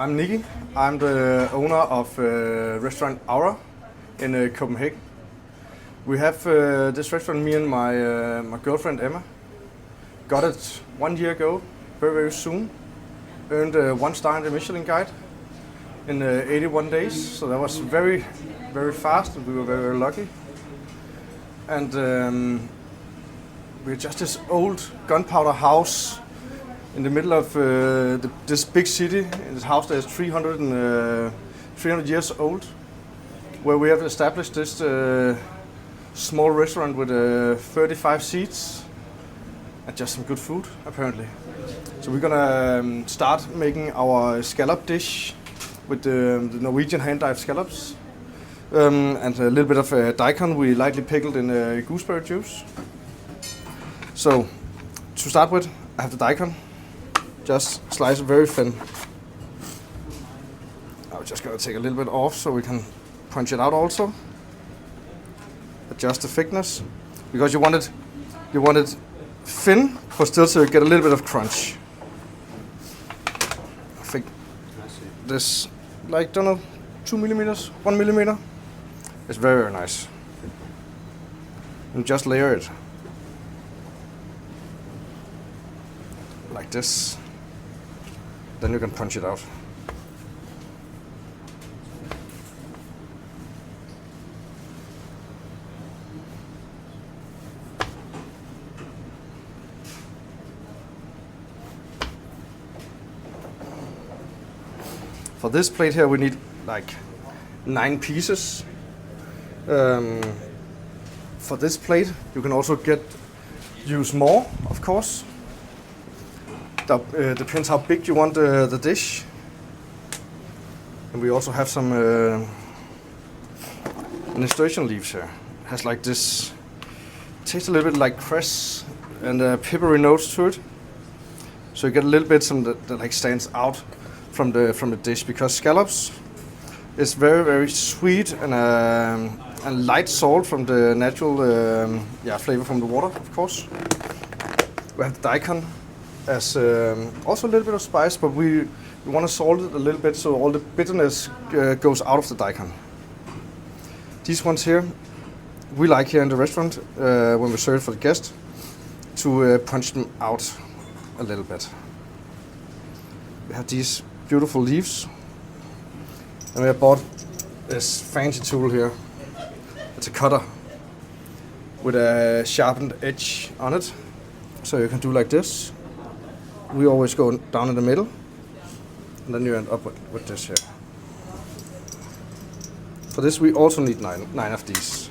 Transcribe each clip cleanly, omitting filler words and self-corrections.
I'm Nicky. I'm the owner of restaurant Aura in Copenhagen. We have this restaurant, me and my girlfriend Emma. Got it 1 year ago, very soon. Earned 1 star in the Michelin Guide in 81 days, so that was very fast, and we were very lucky. And we're just this old gunpowder house in the middle of this big city. In this house that is 300 years old, where we have established this small restaurant with 35 seats and just some good food, apparently. So we're gonna start making our scallop dish with the Norwegian hand-dyed scallops and a little bit of daikon we lightly pickled in gooseberry juice. So to start with, I have the daikon. Just slice it very thin. I'm just gonna take a little bit off so we can punch it out also. Adjust the thickness because you want it thin, but still to get a little bit of crunch. I think this, like, don't know, 2 millimeters, 1 millimeter. It's very nice. And just layer it like this. Then you can punch it out. For this plate here, we need like 9 pieces. For this plate, you can also use more, of course. Depends how big you want the dish. And we also have some illustration leaves here. It has like this, tastes a little bit like cress and peppery notes to it. So you get a little bit some that like stands out from the dish, because scallops is very sweet and light salt from the natural flavor from the water, of course. We have the daikon as also a little bit of spice, but we want to salt it a little bit so all the bitterness goes out of the daikon. These ones here, we like here in the restaurant when we serve for the guest to punch them out a little bit. We have these beautiful leaves, and we have bought this fancy tool here. It's a cutter with a sharpened edge on it, so you can do like this. We always go down in the middle, and then you end up with this here. For this we also need 9 of these.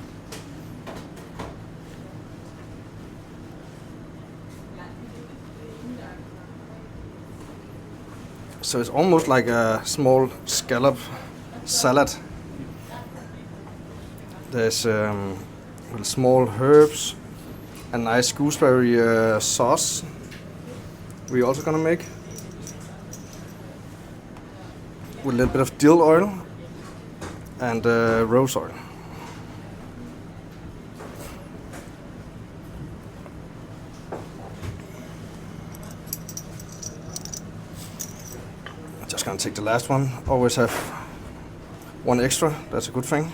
So it's almost like a small scallop salad. There's little small herbs, a nice gooseberry sauce we're also gonna make with a little bit of dill oil and rose oil. I'm just gonna take the last one. Always have 1 extra, that's a good thing.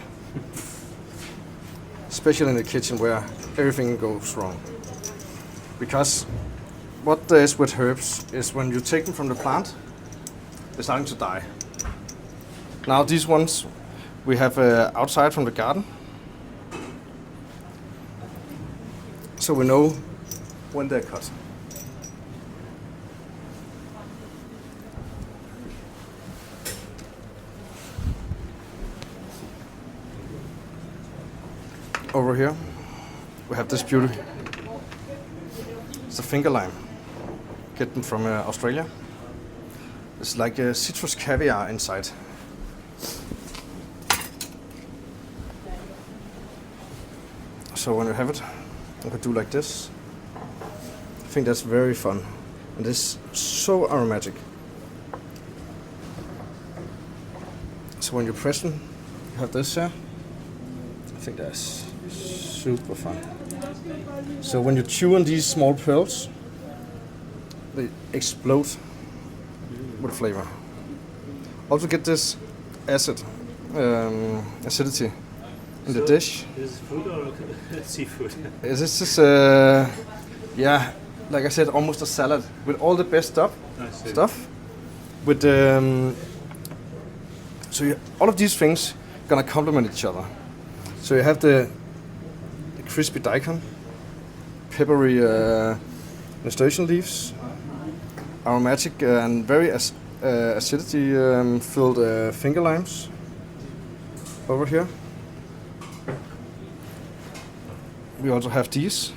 Especially in the kitchen where everything goes wrong. Because what there is with herbs is when you take them from the plant, they're starting to die. Now these ones we have outside from the garden, so we know when they're cut. Over here we have this beauty. It's a finger lime. Get them from Australia. It's like a citrus caviar inside. So when you have it, you can do like this. I think that's very fun. And it's so aromatic. So when you press them, you have this here. I think that's super fun. So when you chew on these small pearls, they explode with flavor. Also get this acidity in the dish. Is this food or seafood? This is, yeah, like I said, almost a salad with all the best stuff. With all of these things gonna complement each other. So you have the crispy daikon, peppery nasturtium leaves, aromatic and very acidity filled finger limes over here. We also have these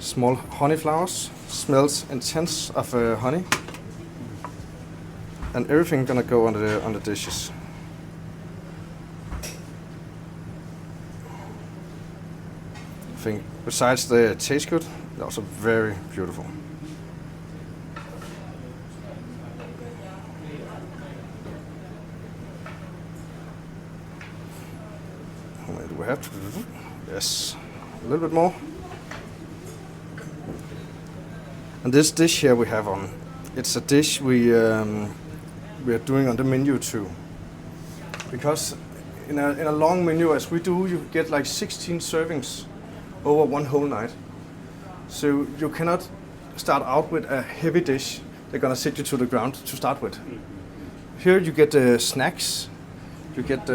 small honey flowers. Smells intense of honey, and everything gonna go on the dishes. I think besides the taste good, they're also very beautiful. How many do we have? Yes, a little bit more. And this dish here we have on, it's a dish we are doing on the menu too. Because in a long menu as we do, you get like 16 servings over one whole night. So you cannot start out with a heavy dish. They're gonna sit you to the ground to start with. Here you get snacks. You get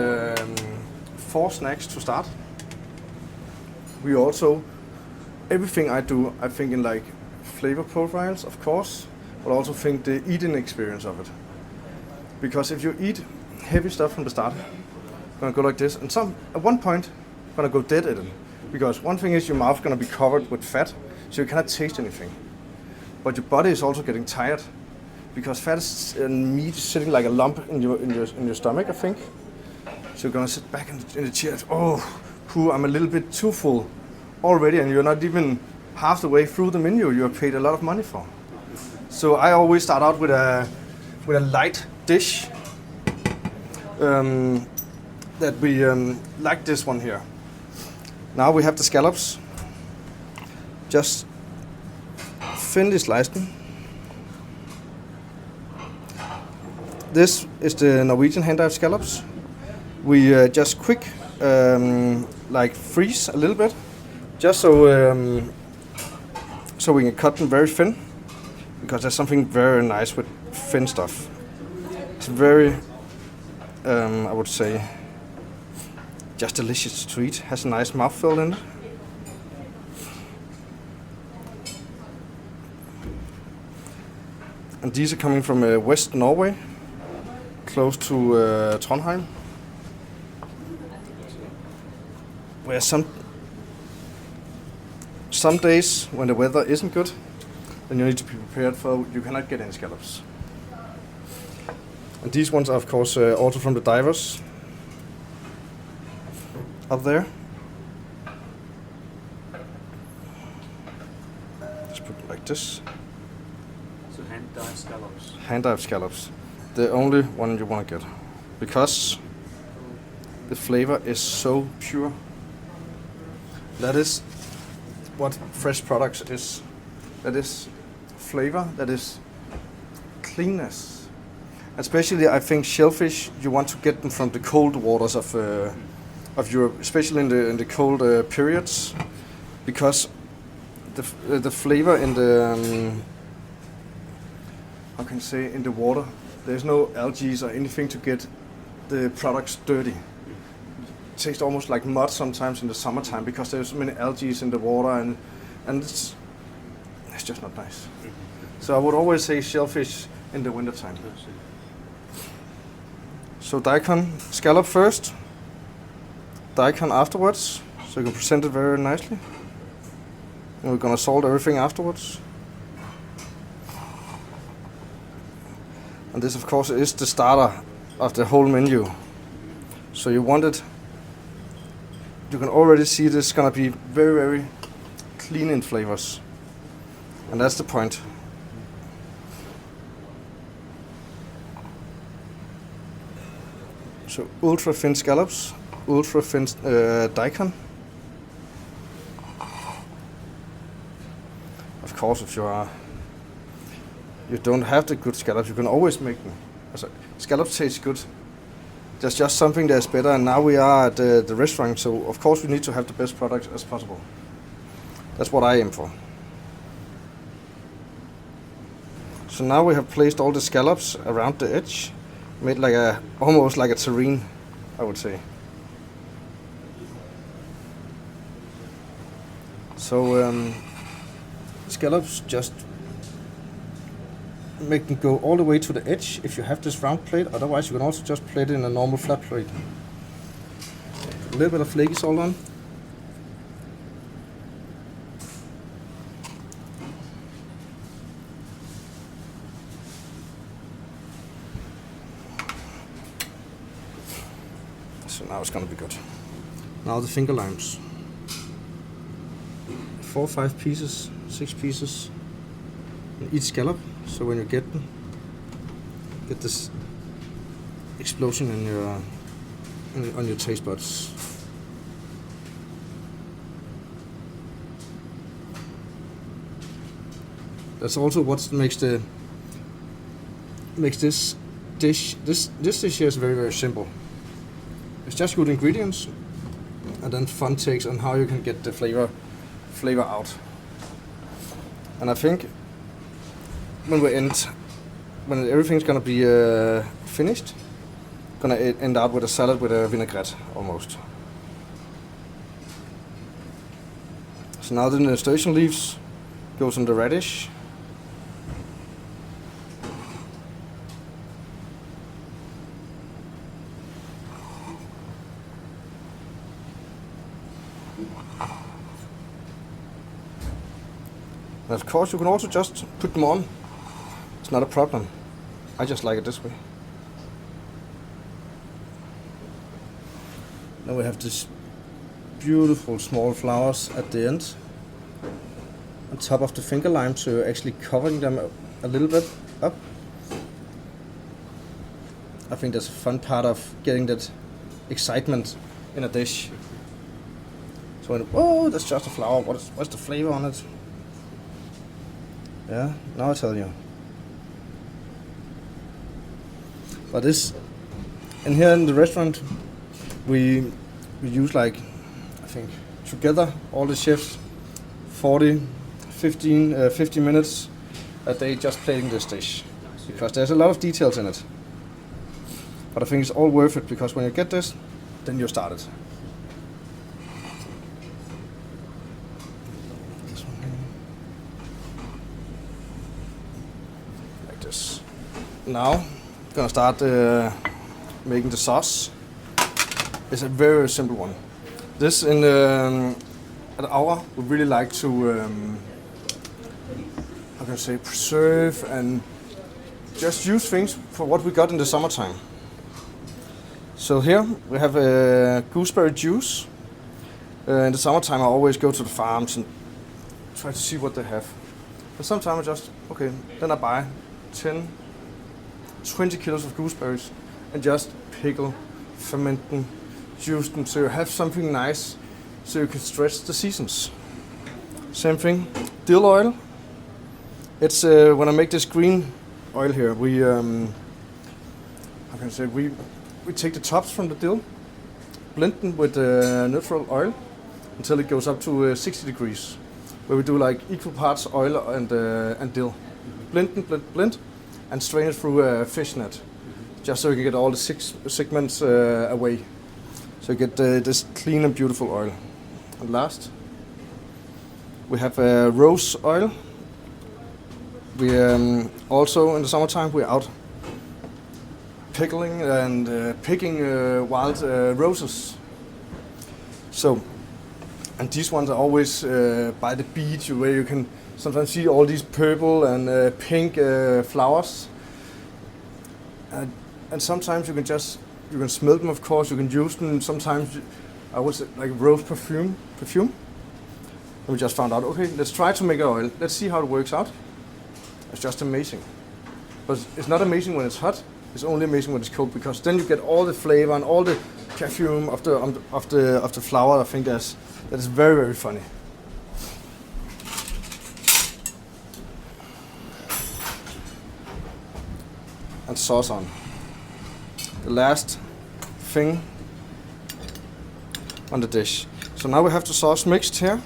4 snacks to start. We also, everything I do, I think in like flavor profiles, of course, but also think the eating experience of it. Because if you eat heavy stuff from the start, it's gonna go like this, and at one point, gonna go dead at it. Because one thing is your mouth gonna be covered with fat, so you cannot taste anything. But your body is also getting tired, because fat and meat is sitting like a lump in your stomach, I think. So you're gonna sit back in the chair. I'm a little bit too full already, and you're not even half the way through the menu you have paid a lot of money for. So I always start out with a light dish. That we like this one here. Now we have the scallops. Just thinly sliced them. This is the Norwegian hand-dyed scallops. We just quick like freeze a little bit, just so we can cut them very thin, because there's something very nice with thin stuff. It's very, I would say, just delicious to eat. Has a nice mouthfeel in it. And these are coming from West Norway, close to Trondheim, where some days when the weather isn't good, then you need to be prepared for you cannot get any scallops. And these ones are of course also from the divers up there. Just put it like this. So hand-dyed scallops. Hand-dyed scallops, the only one you want to get, because the flavor is so pure. That is what fresh products is. That is flavor, that is cleanness. Especially I think shellfish, you want to get them from the cold waters of Europe, especially in the cold periods, because the flavor in the how can I say, in the water, there's no algae or anything to get the products dirty. It tastes almost like mud sometimes in the summertime, because there's so many algae in the water, and it's just not nice. So I would always say shellfish in the wintertime. So daikon scallop first, daikon afterwards, so you can present it very nicely. And we're gonna salt everything afterwards. And this of course is the starter of the whole menu. So you want it, you can already see this is gonna be very, very clean in flavors. And that's the point. So ultra thin scallops, ultra thin daikon. Of course, if you don't have the good scallops, you can always make them. Scallops taste good. There's just something that's better, and now we are at the restaurant, so of course we need to have the best product as possible. That's what I aim for. So now we have placed all the scallops around the edge, made like almost like a terrine, I would say. So scallops, just make them go all the way to the edge if you have this round plate. Otherwise, you can also just plate it in a normal flat plate. A little bit of flaky salt on. So now it's gonna be good. Now the finger limes. 4 or 5 pieces, 6 pieces in each scallop. So when you get them, get this explosion in your on your taste buds. That's also what makes this dish. This dish here is very simple. It's just good ingredients, and then fun takes on how you can get the flavor out. And I think when everything's gonna be finished, gonna end out with a salad with a vinaigrette almost. So now the nasturtium leaves goes on the radish. And of course you can also just put them on. It's not a problem. I just like it this way. Now we have this beautiful small flowers at the end, on top of the finger lime, so you're actually covering them a little bit up. I think that's a fun part of getting that excitement in a dish. So when, oh, that's just a flower, what's the flavor on it? Yeah, now I tell you. But this, and here in the restaurant, we use like, I think, together, all the chefs, 50 minutes a day just plating this dish. Because there's a lot of details in it. But I think it's all worth it, because when you get this, then you're started. Like this. Now, I'm gonna start making the sauce. It's a very simple one. This at Aura, we really like to, how can I say, preserve and just use things for what we got in the summertime. So here we have gooseberry juice. In the summertime I always go to the farms and try to see what they have. But sometimes I just, okay, then I buy 10, 20 kilos of gooseberries and just pickle, ferment them, juice them, so you have something nice so you can stretch the seasons. Same thing, dill oil. It's when I make this green oil here, we how can I say, we take the tops from the dill, blend them with neutral oil until it goes up to 60 degrees, where we do like equal parts oil and dill. Blend, and strain it through a fish net, just so you can get all the segments away. So you get this clean and beautiful oil. And last, we have rose oil. We also in the summertime we're out pickling and picking wild roses. So, and these ones are always by the beach, where you can sometimes see all these purple and pink flowers. And sometimes you can smell them, of course. You can use them. Sometimes I would say like rose perfume. And we just found out, okay, let's try to make oil. Let's see how it works out. It's just amazing. But it's not amazing when it's hot. It's only amazing when it's cold, because then you get all the flavor and all the perfume of the flower. I think that is very, very funny. And sauce on. the last thing on the dish. So now we have the sauce mixed here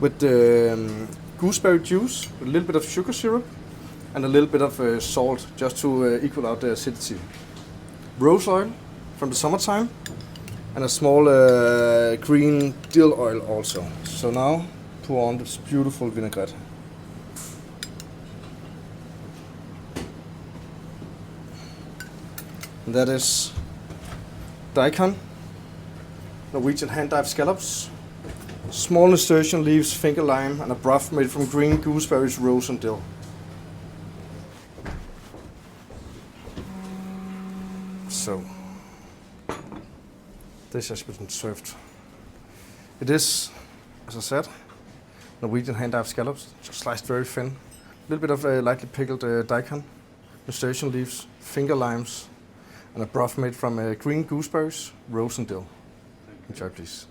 with the gooseberry juice, with a little bit of sugar syrup, and a little bit of salt just to equal out the acidity. Rose oil from the summertime, and a small green dill oil also. So now pour on this beautiful vinaigrette. And that is daikon, Norwegian hand-dyed scallops, small nasturtium leaves, finger lime, and a broth made from green gooseberries, rose, and dill. So, this has been served. It is, as I said, Norwegian hand-dyed scallops, sliced very thin. A little bit of lightly pickled daikon, nasturtium leaves, finger limes, and a broth made from green gooseberries, rose, and dill. Enjoy, please.